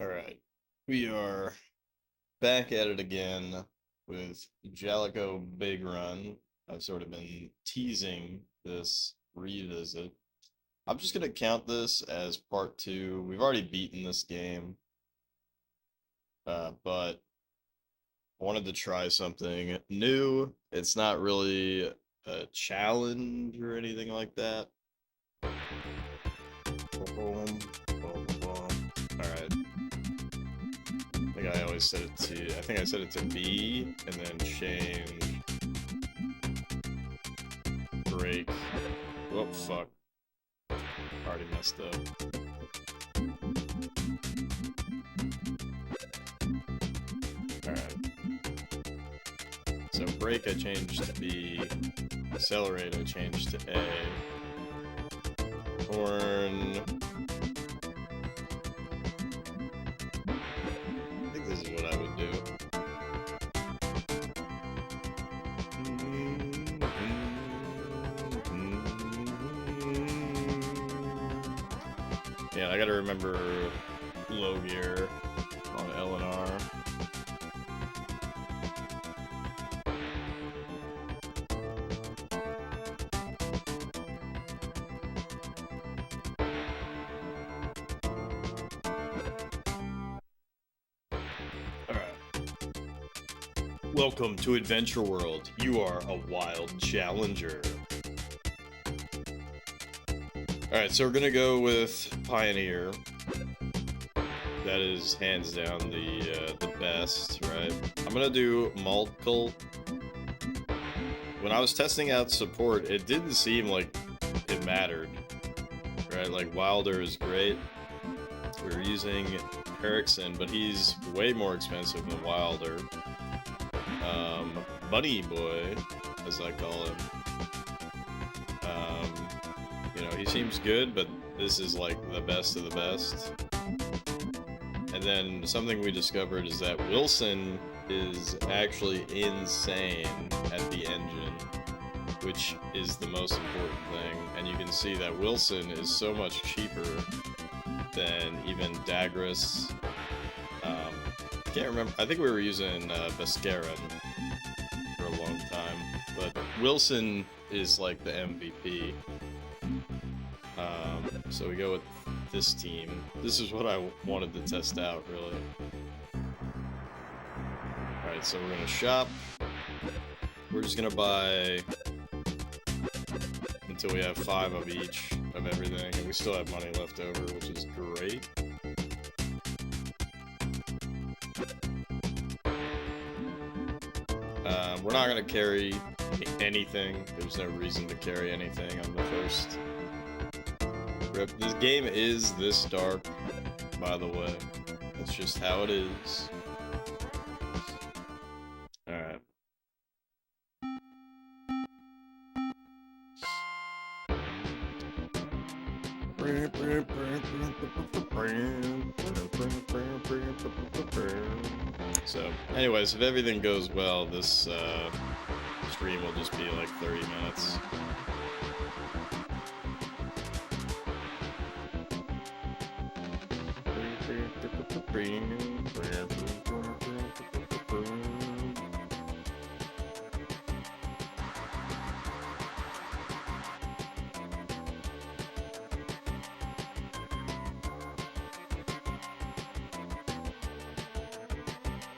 Alright, we are back at it again with Jaleco Big Run. I've sort of been teasing this revisit. I'm just going to count this as part two. We've already beaten this game, but I wanted to try something new. It's not really a challenge or anything like that. Boom, boom, boom. Alright. I always set it to, I think I set it to B, and then change, break, oh fuck, already messed up. Alright, so break I changed to B, accelerate I changed to A, horn, this is what I would do. Yeah, I gotta remember low gear on L and R. Welcome to Adventure World. You are a wild challenger. Alright, so we're gonna go with Pioneer. That is hands down the best, right? I'm gonna do Malt Cult. When I was testing out support, it didn't seem like it mattered, right? Like Wilder is great. We were using Erickson, but he's way more expensive than Wilder. Bunny Boy, as I call him. You know, he seems good, but this is like the best of the best. And then something we discovered is that Wilson is actually insane at the engine, which is the most important thing. And you can see that Wilson is so much cheaper than even Dagris. I can't remember. I think we were using Beskaren for a long time, but Wilson is like the MVP. So we go with this team. This is what I wanted to test out, really. Alright, so we're gonna shop. We're just gonna buy until we have 5 of each of everything, and we still have money left over, which is great. We're not gonna carry anything. There's no reason to carry anything on the first rip. This game is this dark, by the way. That's just how it is. Alright. So, anyways, if everything goes well, this stream will just be like 30 minutes.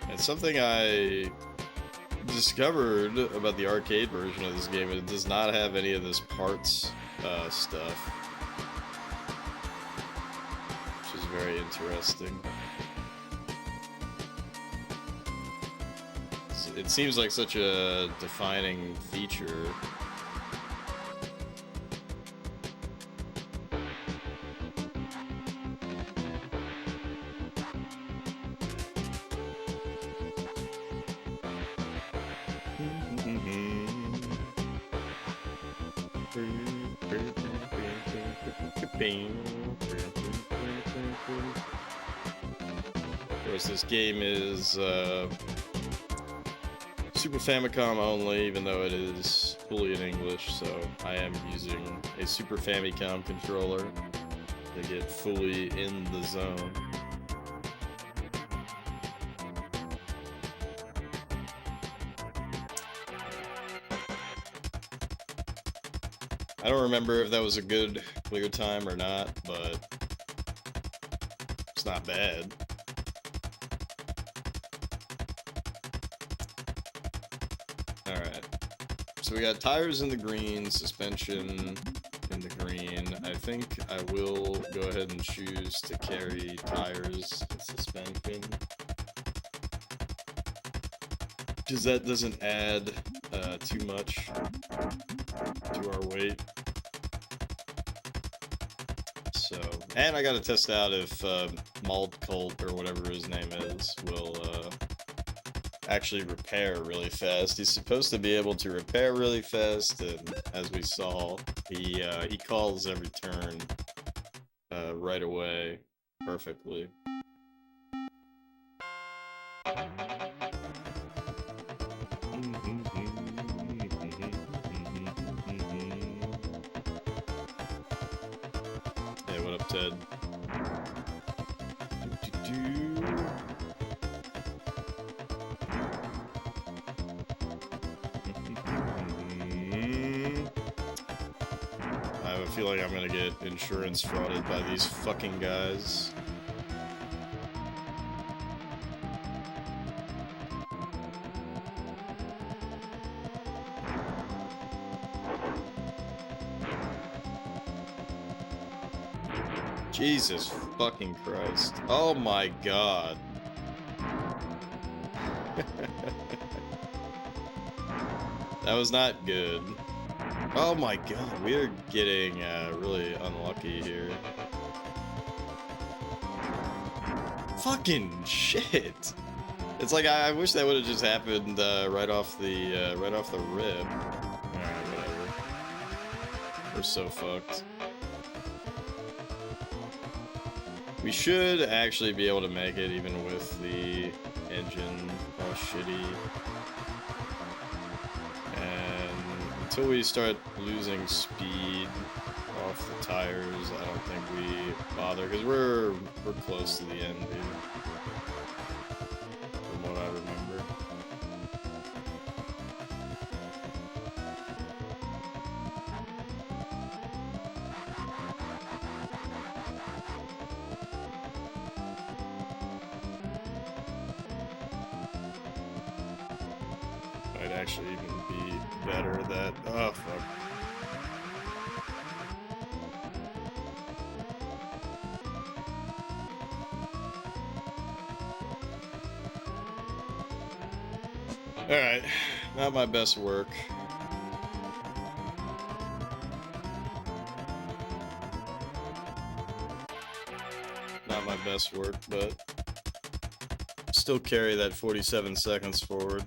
And something I discovered about the arcade version of this game, it does not have any of this parts stuff, which is very interesting. It seems like such a defining feature. Of course, this game is Super Famicom only, even though it is fully in English, so I am using a Super Famicom controller to get fully in the zone. I don't remember if that was a good clear time or not, but it's not bad. Alright. So we got tires in the green, suspension in the green. I think I will go ahead and choose to carry tires and suspension, because that doesn't add too much to our weight. So, and I gotta test out if Mald Colt, or whatever his name is, will actually repair really fast. He's supposed to be able to repair really fast, and as we saw, he calls every turn right away perfectly. Hey, what up, Ted? I feel like I'm gonna get insurance frauded by these fucking guys. Jesus fucking Christ. Oh my god. That was not good. Oh my god, we're getting really unlucky here. Fucking shit. It's like I wish that would have just happened right off the rip. Alright, whatever. We're so fucked. We should actually be able to make it even with the engine all shitty. And until we start losing speed off the tires, I don't think we bother, because we're close to the end here, from what I remember. Might actually even be better that. Oh fuck. Alright, not my best work. Not my best work, but still carry that 47 seconds forward.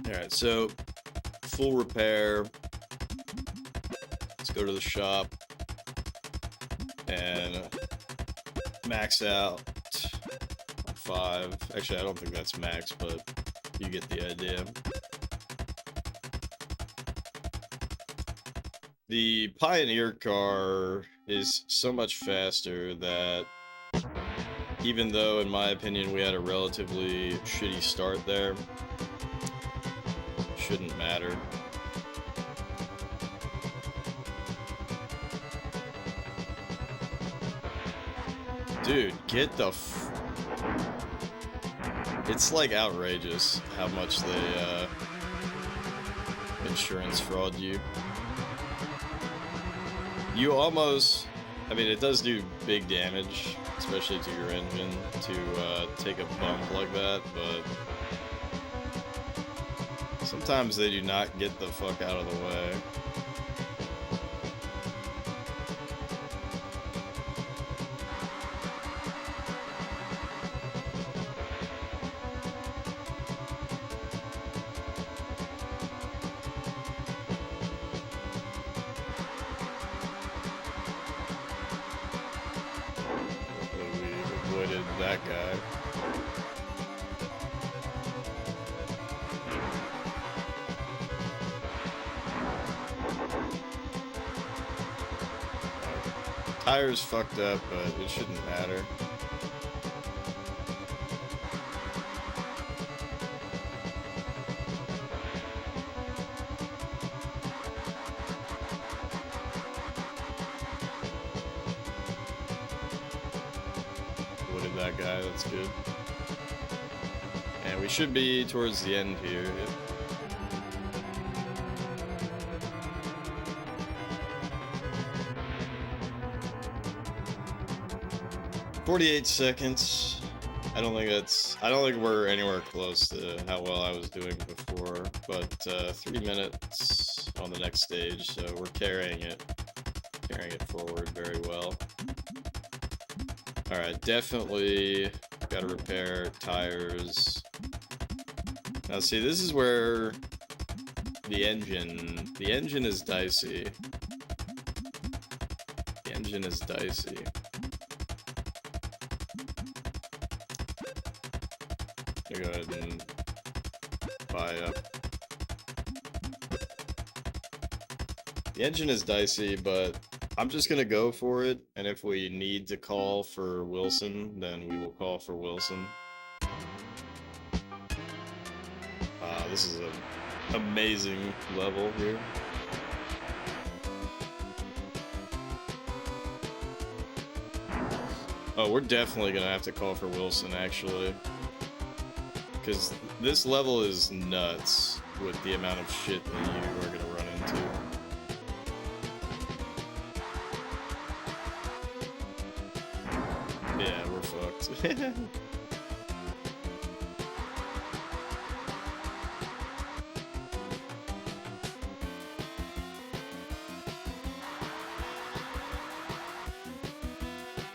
Alright, so full repair. Let's go to the shop and max out 5. Actually, I don't think that's max, but you get the idea. The Pioneer car is so much faster that even though, in my opinion, we had a relatively shitty start there, shouldn't matter. Dude, get the it's like outrageous how much they insurance fraud you. You almost, I mean, it does do big damage, especially to your engine, to take a bump like that, but sometimes they do not get the fuck out of the way. That guy. Tire's fucked up, but it shouldn't matter. Avoided that guy, that's good. And we should be towards the end here. Yep. 48 seconds. I don't think we're anywhere close to how well I was doing before, but 3 minutes on the next stage, so we're carrying it forward very well. Alright, definitely gotta repair tires. Now see, this is where the engine is dicey. The engine is dicey. Go ahead and buy up. The engine is dicey, but I'm just gonna go for it, and if we need to call for Wilson, then we will call for Wilson. This is an amazing level here. Oh, we're definitely gonna have to call for Wilson, actually. Because this level is nuts with the amount of shit that you are going to run into. Yeah, we're fucked.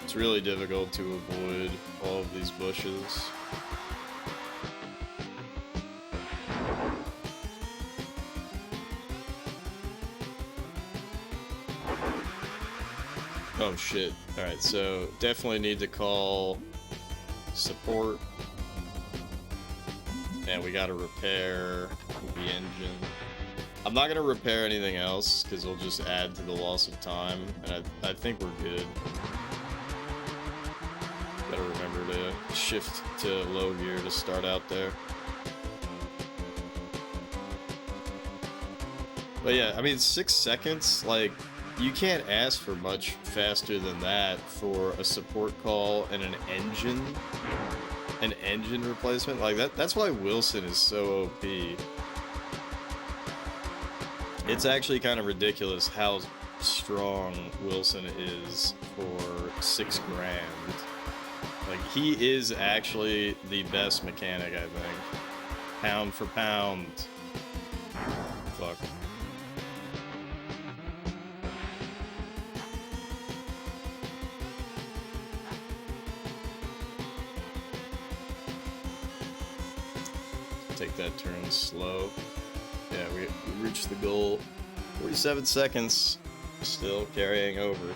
It's really difficult to avoid all of these bushes. Oh shit. Alright, so definitely need to call support. And we gotta repair the engine. I'm not gonna repair anything else, because it'll just add to the loss of time. And I think we're good. Gotta remember to shift to low gear to start out there. But yeah, I mean, 6 seconds, like, you can't ask for much faster than that for a support call and an engine replacement. Like, that's why Wilson is so OP. It's actually kind of ridiculous how strong Wilson is for $6 grand. Like, he is actually the best mechanic, I think. Pound for pound. Fuck. Take that turn slow. Yeah, we reached the goal. 47 seconds. Still carrying over.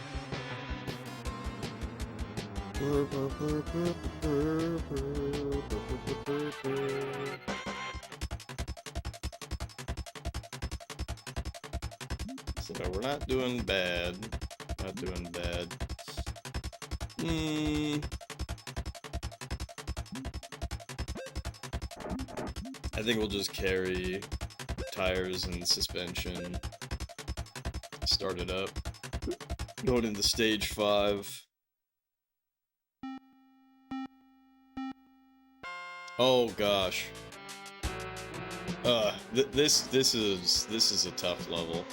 So we're not doing bad. Not doing bad. I think we'll just carry tires and suspension. Start it up. Going into stage 5. Oh gosh. This is a tough level.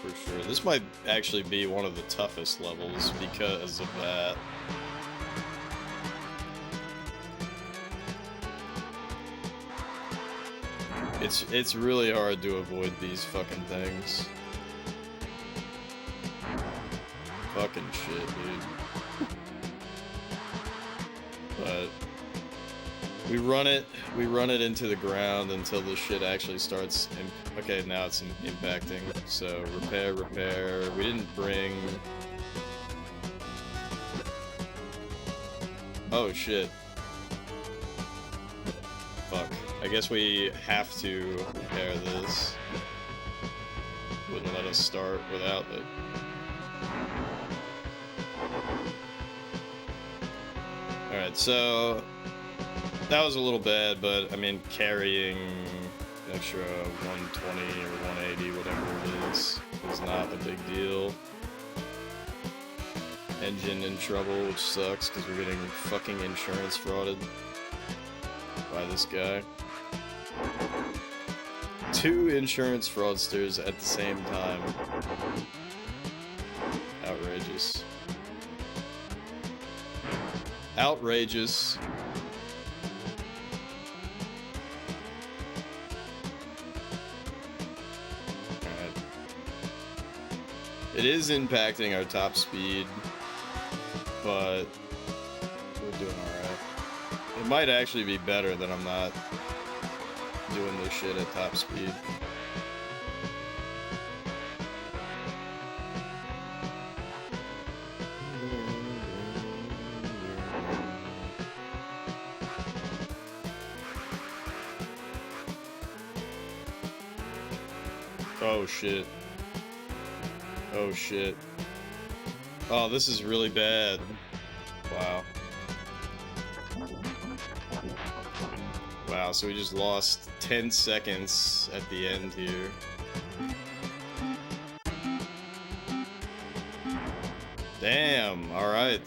For sure. This might actually be one of the toughest levels because of that. It's really hard to avoid these fucking things. Fucking shit, dude. But we run it into the ground until the shit actually starts. Okay, now it's impacting. So repair. We didn't bring. Oh shit. Fuck. I guess we have to repair this. Wouldn't let us start without it. Alright, so that was a little bad, but I mean, carrying an extra 120 or 180, whatever it is not a big deal. Engine in trouble, which sucks because we're getting fucking insurance frauded by this guy. 2 insurance fraudsters at the same time. Outrageous. Outrageous. Alright. It is impacting our top speed, but we're doing alright. It might actually be better that I'm not doing this shit at top speed. Oh shit. Oh shit. Oh, this is really bad. Wow. Wow, so we just lost 10 seconds at the end here. Damn, alright.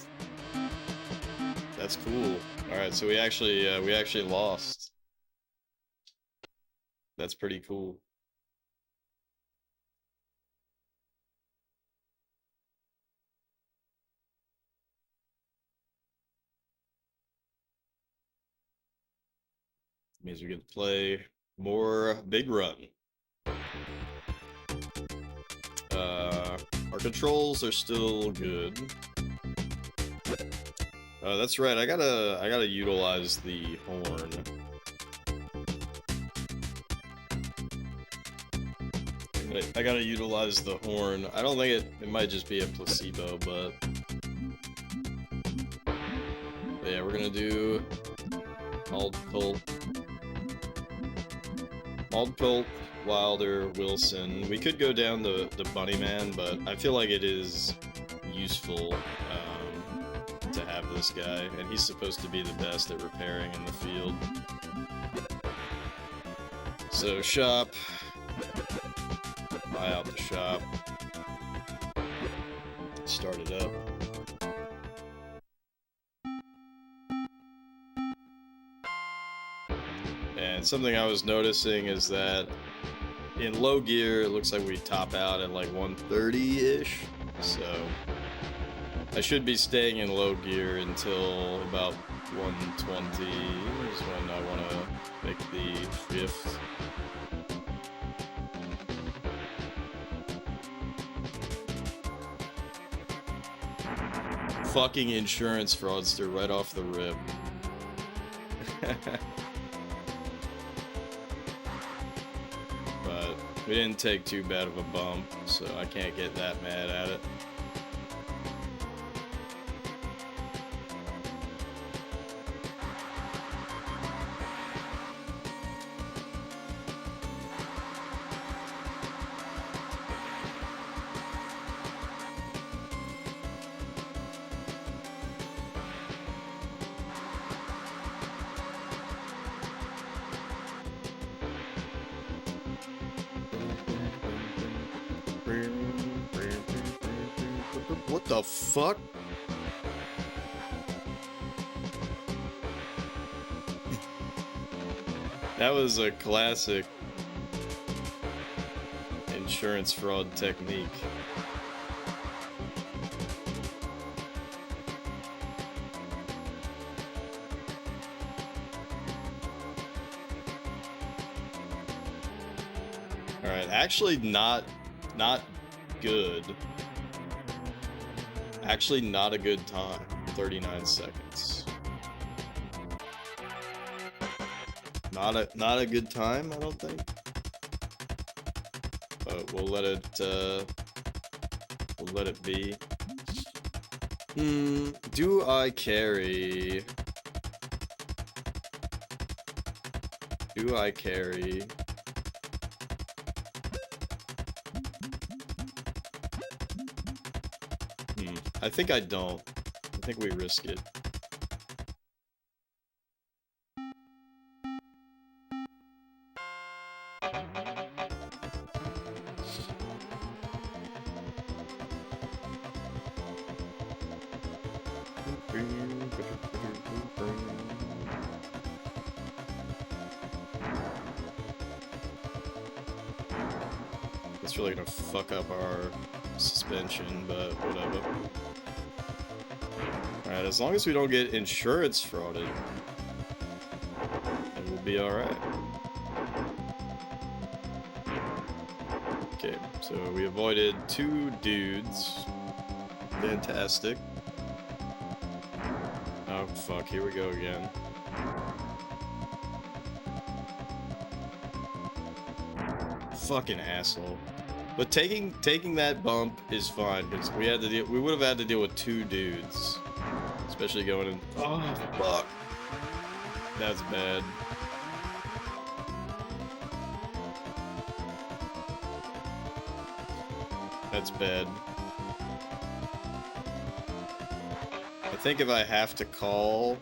That's cool. Alright, so we actually lost. That's pretty cool. Means we get to play more Big Run. Our controls are still good. That's right. I gotta utilize the horn. I gotta utilize the horn. I don't think it might just be a placebo, but yeah, we're gonna do Ald Colt, Wilder, Wilson. We could go down the Bunny Man, but I feel like it is useful to have this guy, and he's supposed to be the best at repairing in the field. So shop, buy out the shop, start it up. And something I was noticing is that in low gear, it looks like we top out at like 130-ish. So I should be staying in low gear until about 120 is when I want to make the shift. Fucking insurance fraudster right off the rip. But we didn't take too bad of a bump, so I can't get that mad at it. What the fuck? That was a classic insurance fraud technique. All right, actually not good. Actually not a good time. 39 seconds. Not a good time, I don't think. But we'll let it be. Do I carry? Do I carry? I think I don't. I think we risk it. It's really gonna fuck up our suspension, but whatever. Alright, as long as we don't get insurance frauded, then we'll be alright. Okay, so we avoided 2 dudes. Fantastic. Oh fuck, here we go again. Fucking asshole. But taking that bump is fine, because we would have had to deal with 2 dudes. Especially going in. Oh fuck. That's bad. That's bad. I think if I have to call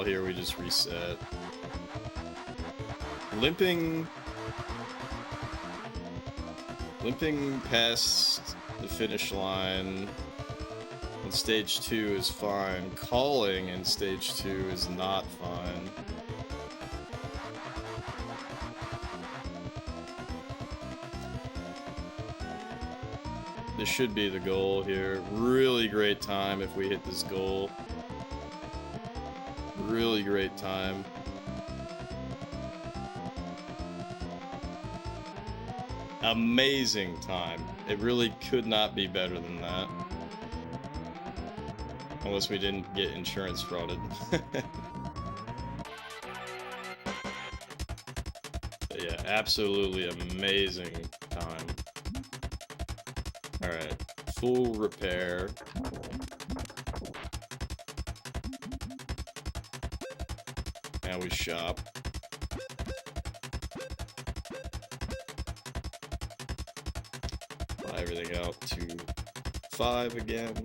here, we just reset. Limping past the finish line on stage 2 is fine. Calling in stage 2 is not fine. This should be the goal here. Really great time if we hit this goal. Really great time. Amazing time. It really could not be better than that. Unless we didn't get insurance frauded. But yeah, absolutely amazing time. Alright, full repair. Now we shop. Buy everything out to 5 again.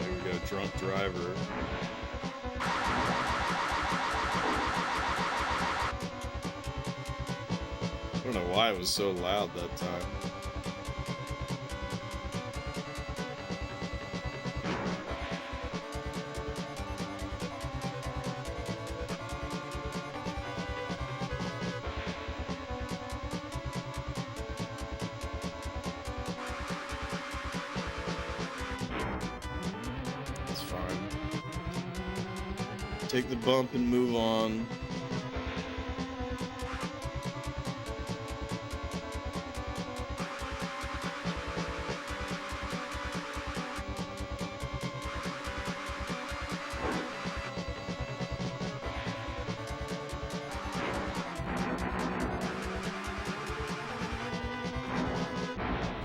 Here we go, drunk driver. I don't know why it was so loud that time. It's fine. Take the bump and move on.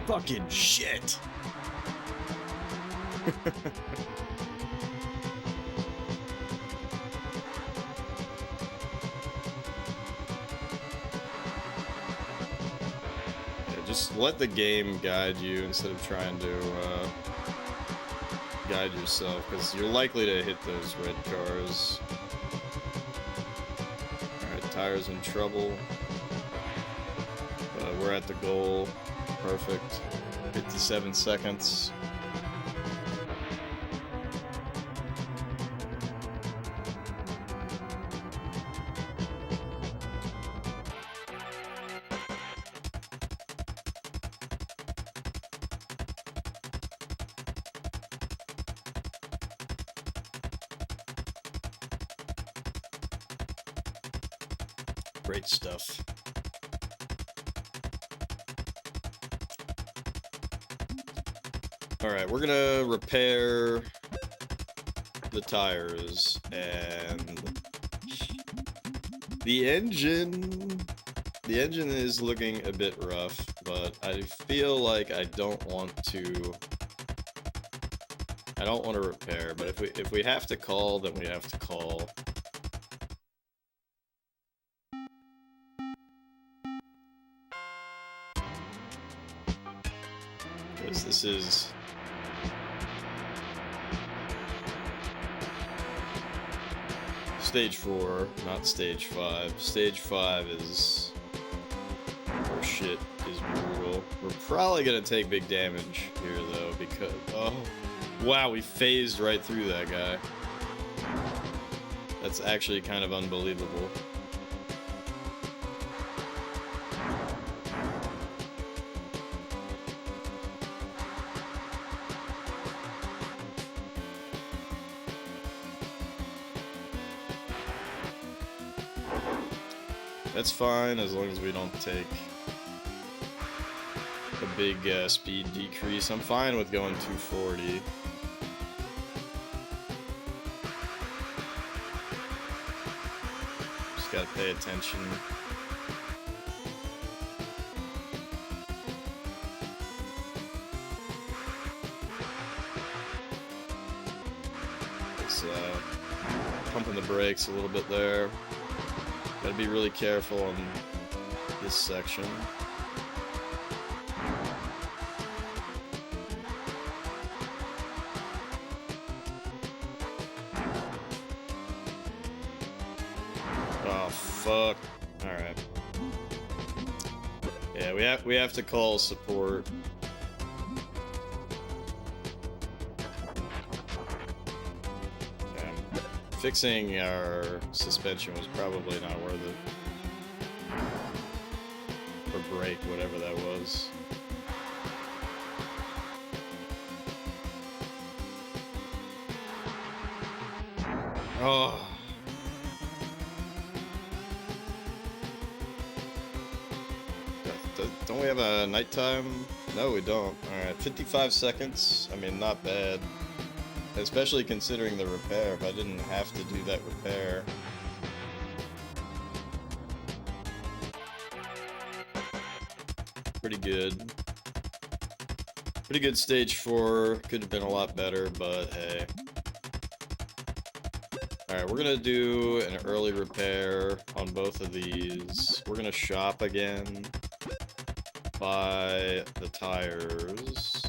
Fucking shit. Yeah, just let the game guide you instead of trying to guide yourself, because you're likely to hit those red cars. Alright, tire's in trouble. We're at the goal. Perfect. 57 seconds. Great stuff. Alright, we're gonna repair the tires, and the engine is looking a bit rough, but I feel like I don't want to repair, but if we have to call, then we have to call. Because this is... Stage 4, not Stage 5. Stage 5 is... Oh shit, is brutal. We're probably gonna take big damage here though, because... Oh, wow, we phased right through that guy. That's actually kind of unbelievable. That's fine, as long as we don't take a big speed decrease. I'm fine with going 240. Just gotta pay attention. It's pumping the brakes a little bit there. Gotta be really careful on this section. Oh fuck! All right. Yeah, we have to call support. Fixing our suspension was probably not worth it. Or brake, whatever that was. Oh. Don't we have a nighttime? No, we don't. Alright, 55 seconds. I mean, not bad. Especially considering the repair, if I didn't have to do that repair. Pretty good. Pretty good stage 4. Could have been a lot better, but hey. Alright, we're gonna do an early repair on both of these. We're gonna shop again. Buy the tires.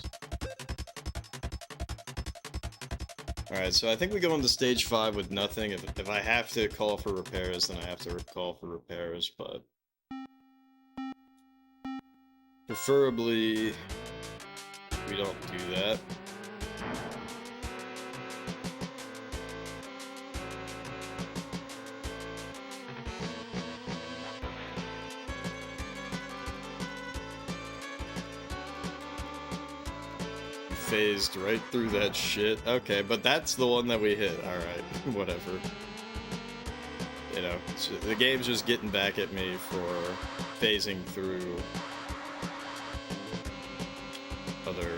Alright, so I think we go into stage 5 with nothing. If I have to call for repairs, then I have to call for repairs, but... preferably, we don't do that. Phased right through that shit. Okay, but that's the one that we hit. Alright, whatever. You know, so the game's just getting back at me for phasing through other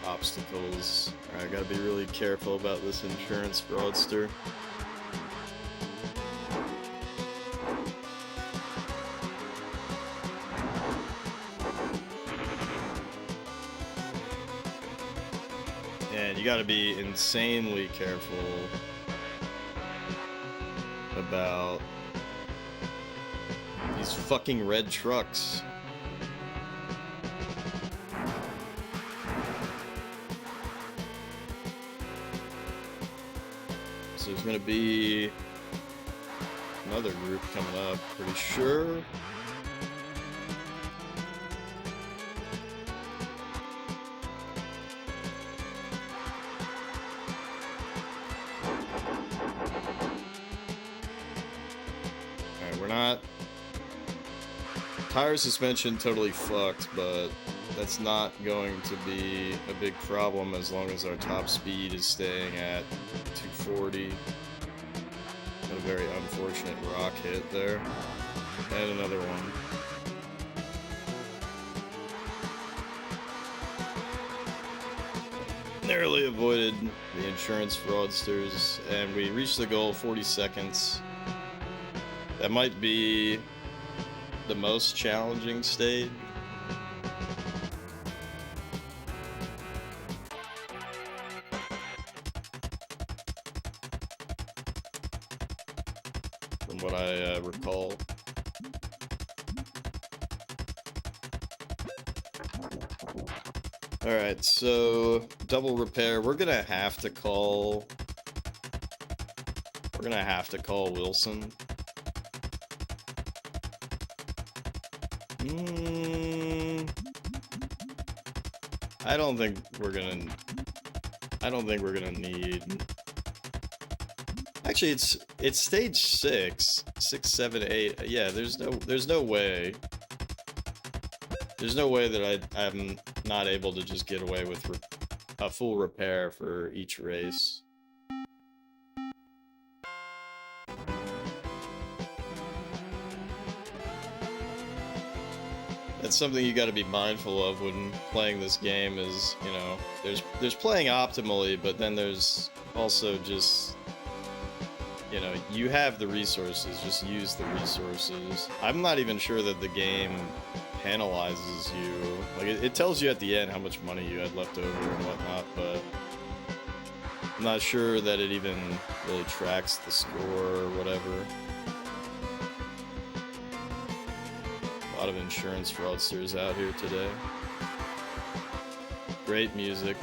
obstacles. Alright, gotta be really careful about this insurance fraudster. And you gotta be insanely careful about these fucking red trucks. So there's gonna be another group coming up, pretty sure. Tire suspension totally fucked, but that's not going to be a big problem as long as our top speed is staying at 240. A very unfortunate rock hit there. And another one. Narrowly avoided the insurance fraudsters, and we reached the goal, 40 seconds. That might be the most challenging stage. From what I recall. Alright, so double repair. We're gonna have to call Wilson. I don't think we're gonna need. Actually, it's stage 6, 7, 8. Yeah, there's no way. There's no way that I'm not able to just get away with a full repair for each race. That's something you got to be mindful of when playing this game. Is, you know, there's playing optimally, but then there's also just, you know, you have the resources, just use the resources. I'm not even sure that the game penalizes you. Like, it tells you at the end how much money you had left over and whatnot, but I'm not sure that it even really tracks the score or whatever. A lot of insurance fraudsters out here today. Great music.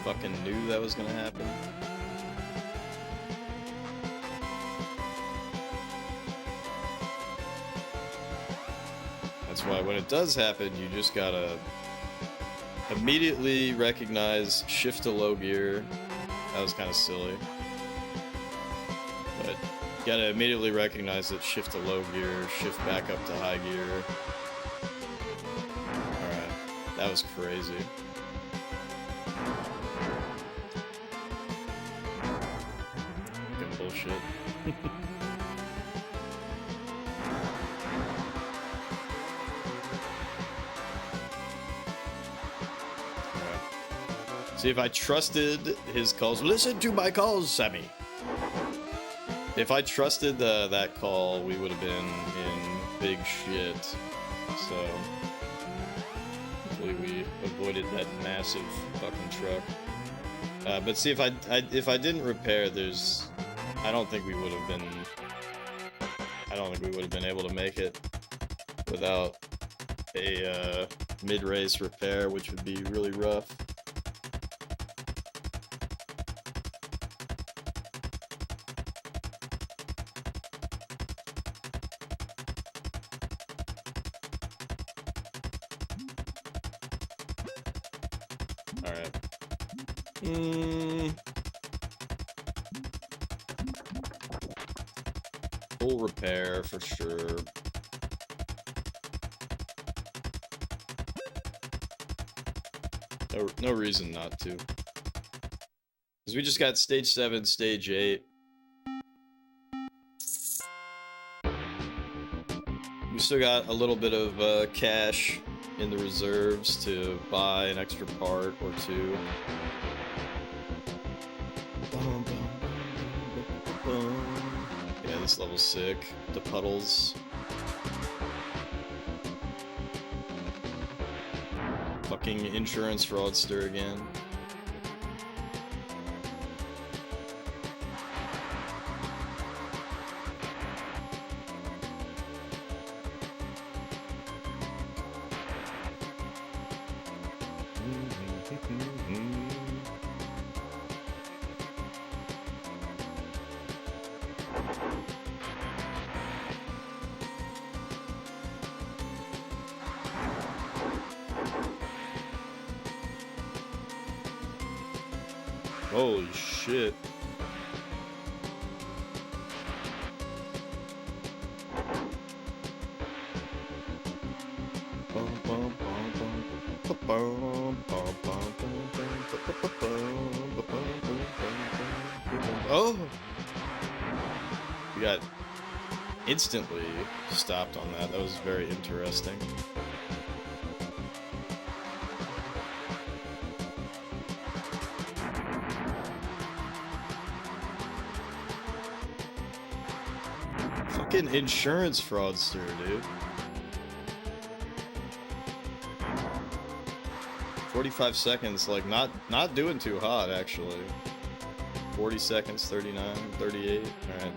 Fucking knew that was gonna happen. That's why when it does happen, you just gotta immediately recognize shift to low gear. That was kind of silly. But you gotta immediately recognize that shift to low gear, shift back up to high gear. Alright, that was crazy. Bullshit. Alright. See, if I trusted his calls, listen to my calls, Sammy. If I trusted that call, we would have been in big shit. So hopefully we avoided that massive fucking truck. But see, if I didn't repair, I don't think we would have been able to make it without a mid-race repair, which would be really rough. Alright. Full repair for sure. No reason not to. Because we just got stage 7, stage 8. We still got a little bit of cash in the reserves to buy an extra part or two. Yeah, this level's sick. The puddles. Fucking insurance fraudster again. Holy shit. Oh! We got instantly stopped on that. That was very interesting. Fucking insurance fraudster, dude. 45 seconds, like not doing too hot actually. 40 seconds, 39, 38. All right.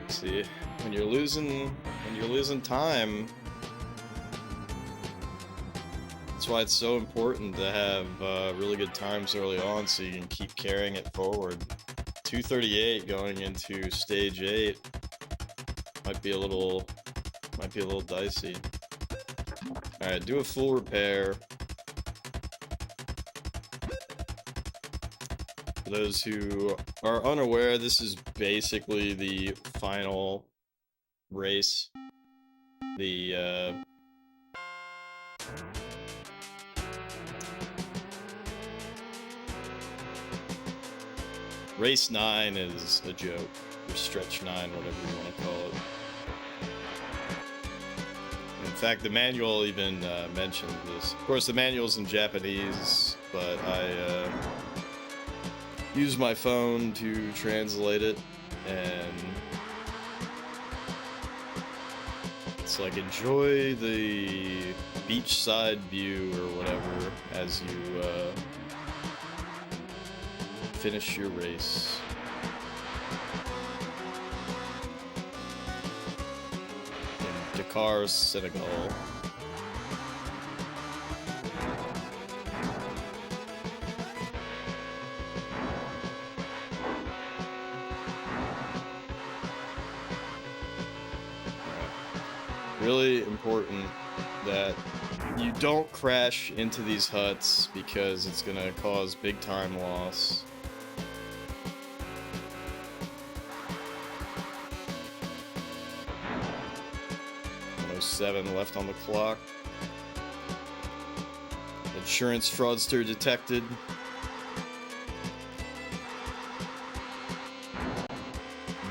See, when you're losing time, that's why it's so important to have really good times early on, so you can keep carrying it forward. 2:38 going into stage 8 might be a little dicey. All right, do a full repair. For those who are unaware, this is basically the final race. The race 9 is a joke, or stretch 9, whatever you want to call it. In fact, the manual even mentioned this. Of course, the manual's in Japanese, but I use my phone to translate it, and it's like, enjoy the beachside view or whatever as you finish your race. In Dakar, Senegal. Really important that you don't crash into these huts, because it's gonna cause big time loss. Seven left on the clock. Insurance fraudster detected.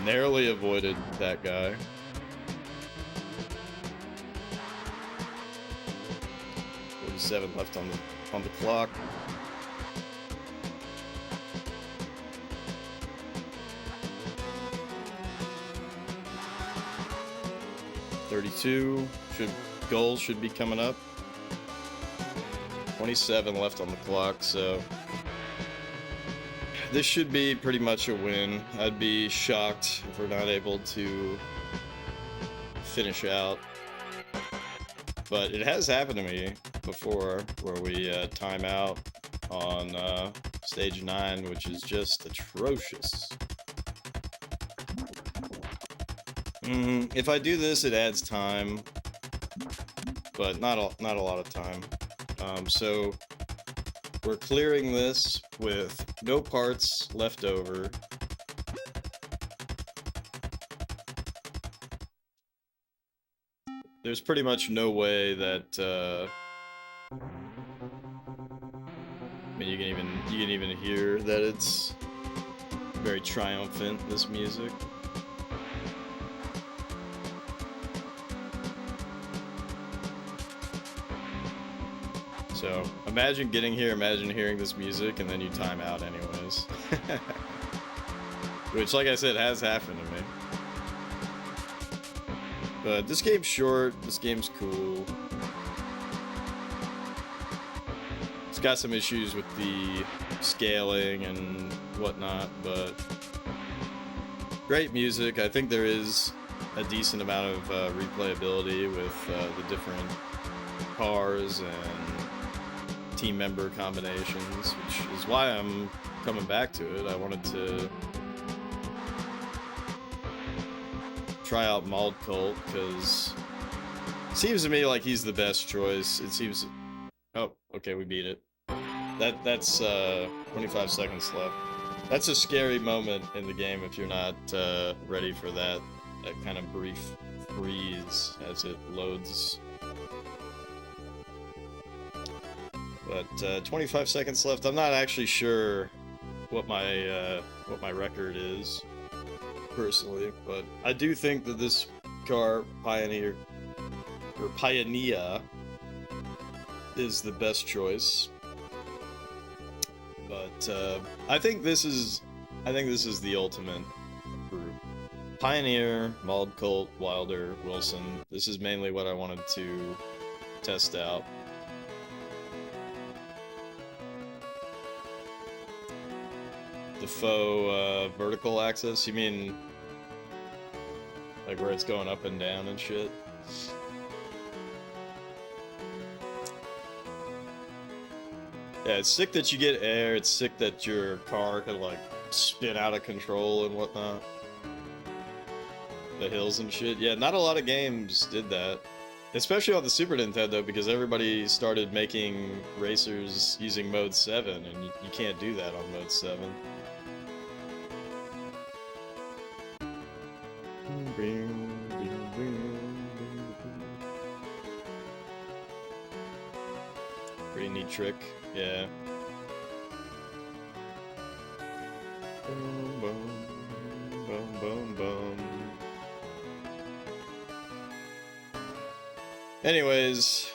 Narrowly avoided that guy. Seven left on the clock. Goals should be coming up. 27 left on the clock, so this should be pretty much a win. I'd be shocked if we're not able to finish out. But it has happened to me before, where we time out on stage 9, which is just atrocious. If I do this, it adds time, but not a lot of time. So we're clearing this with no parts left over. There's pretty much no way that I mean, you can even hear that it's very triumphant, this music. So, imagine getting here, imagine hearing this music, and then you time out anyways. Which, like I said, has happened to me. But this game's short, this game's cool. It's got some issues with the scaling and whatnot, but great music. I think there is a decent amount of replayability with the different cars and team member combinations, which is why I'm coming back to it. I wanted to try out Mauled Colt, because it seems to me like he's the best choice. It seems... Oh, okay, we beat it. That's 25 seconds left. That's a scary moment in the game if you're not ready for that kind of brief freeze as it loads. But 25 seconds left. I'm not actually sure what my record is personally, but I do think that this car, Pioneer, is the best choice. But I think this is the ultimate group. Pioneer, Mauled Colt, Wilder, Wilson. This is mainly what I wanted to test out. The faux vertical axis? You mean like where it's going up and down and shit? Yeah, it's sick that you get air. It's sick that your car could like spin out of control and whatnot. The hills and shit. Yeah, not a lot of games did that. Especially on the Super Nintendo, because everybody started making racers using Mode 7, and you can't do that on Mode 7. Pretty neat trick, yeah. Boom, boom, boom, boom, boom. Anyways,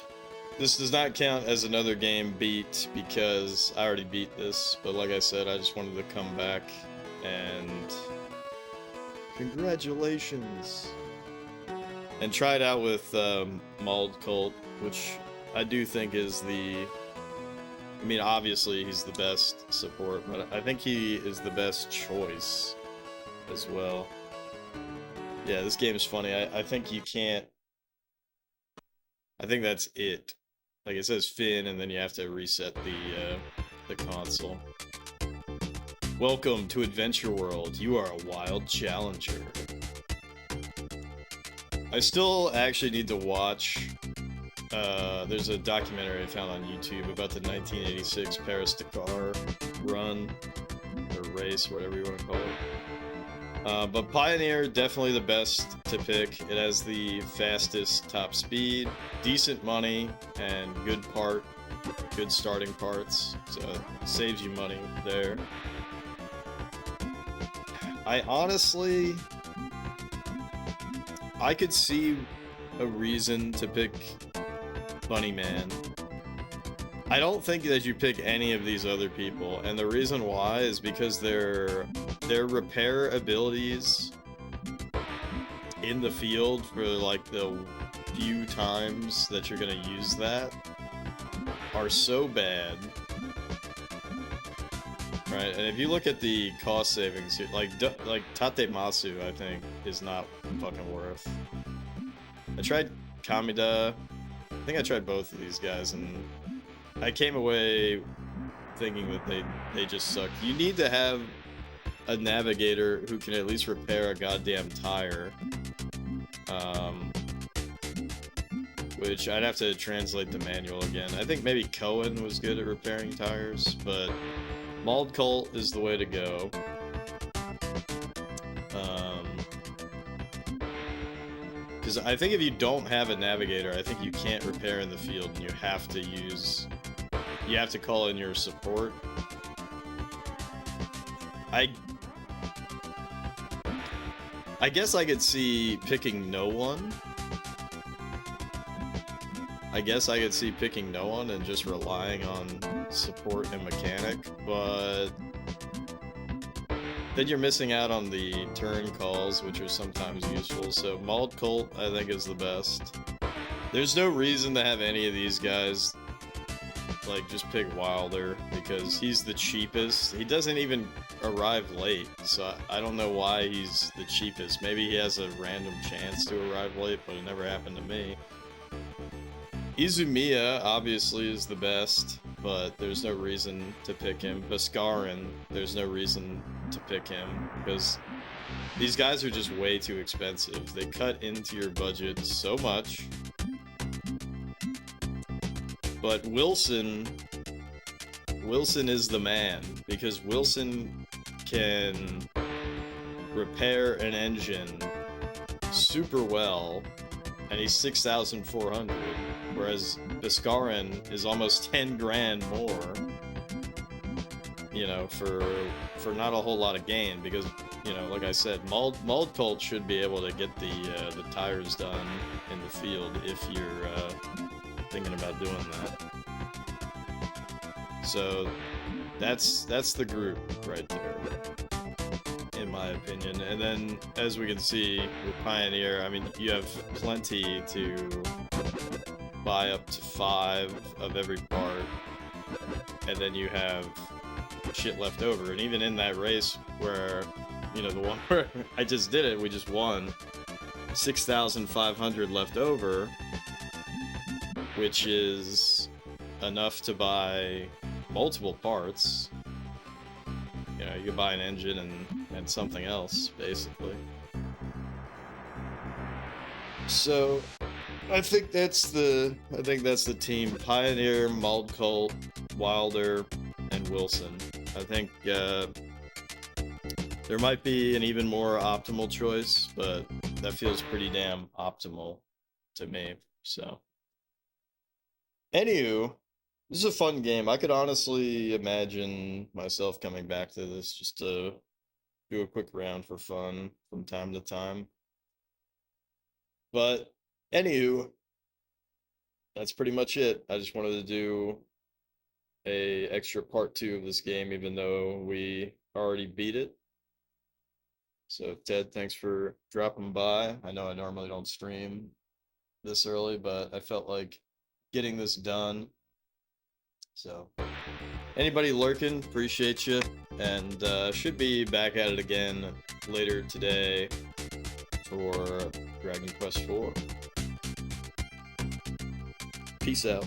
this does not count as another game beat because I already beat this, but like I said, I just wanted to come back and congratulations! And try it out with Mauled Colt, which I do think is the... I mean, obviously he's the best support, but I think he is the best choice as well. Yeah, this game is funny. I think you can't... I think that's it. Like, it says Finn, and then you have to reset the console. Welcome to Adventure World. You are a wild challenger. I still actually need to watch... there's a documentary I found on YouTube about the 1986 Paris-Dakar run, or race, whatever you want to call it. But Pioneer, definitely the best to pick. It has the fastest top speed, decent money, and good starting parts, so it saves you money there. I could see a reason to pick Bunnyman. I don't think that you pick any of these other people, and the reason why is because their repair abilities in the field for like the few times that you're gonna use that are so bad, right? And if you look at the cost savings, like Tatemasu, I think is not fucking worth. I tried Kamida. I think I tried both of these guys, and I came away thinking that they just suck. You need to have a navigator who can at least repair a goddamn tire. Which I'd have to translate the manual again. I think maybe Cohen was good at repairing tires, but Mauled Colt is the way to go. Because I think if you don't have a navigator, I think you can't repair in the field, and you have to call in your support. I guess I could see picking no one. And just relying on support and mechanic, but then you're missing out on the turn calls, which are sometimes useful. So Mauled Colt, I think, is the best. There's no reason to have any of these guys. Like, just pick Wilder, because he's the cheapest. He doesn't even arrive late, so I don't know why he's the cheapest. Maybe he has a random chance to arrive late, but it never happened to me. Izumiya, obviously, is the best, but there's no reason to pick him. Bhaskaran, there's no reason to pick him, because these guys are just way too expensive. They cut into your budget so much. But Wilson is the man, because Wilson can repair an engine super well, and he's 6,400, whereas Bhaskaran is almost 10 grand more, you know, for not a whole lot of gain, because, you know, like I said, Mauled Colt should be able to get the tires done in the field if you're thinking about doing that. So that's the group right there, in my opinion. And then, as we can see with Pioneer, I mean, you have plenty to buy up to 5 of every part, and then you have shit left over. And even in that race where, you know, the one where I just did it, we just won, 6,500 left over, which is enough to buy multiple parts. You know, you can buy an engine and something else, basically. So I think that's the team: Pioneer, Mald Cult, Wilder, and Wilson. I think there might be an even more optimal choice, but that feels pretty damn optimal to me. So, anywho, this is a fun game. I could honestly imagine myself coming back to this just to do a quick round for fun from time to time. But anywho, that's pretty much it. I just wanted to do a extra part 2 of this game, even though we already beat it. So Ted, thanks for dropping by. I know I normally don't stream this early, but I felt like getting this done. So anybody lurking, appreciate you, and should be back at it again later today for Dragon Quest IV. Peace out.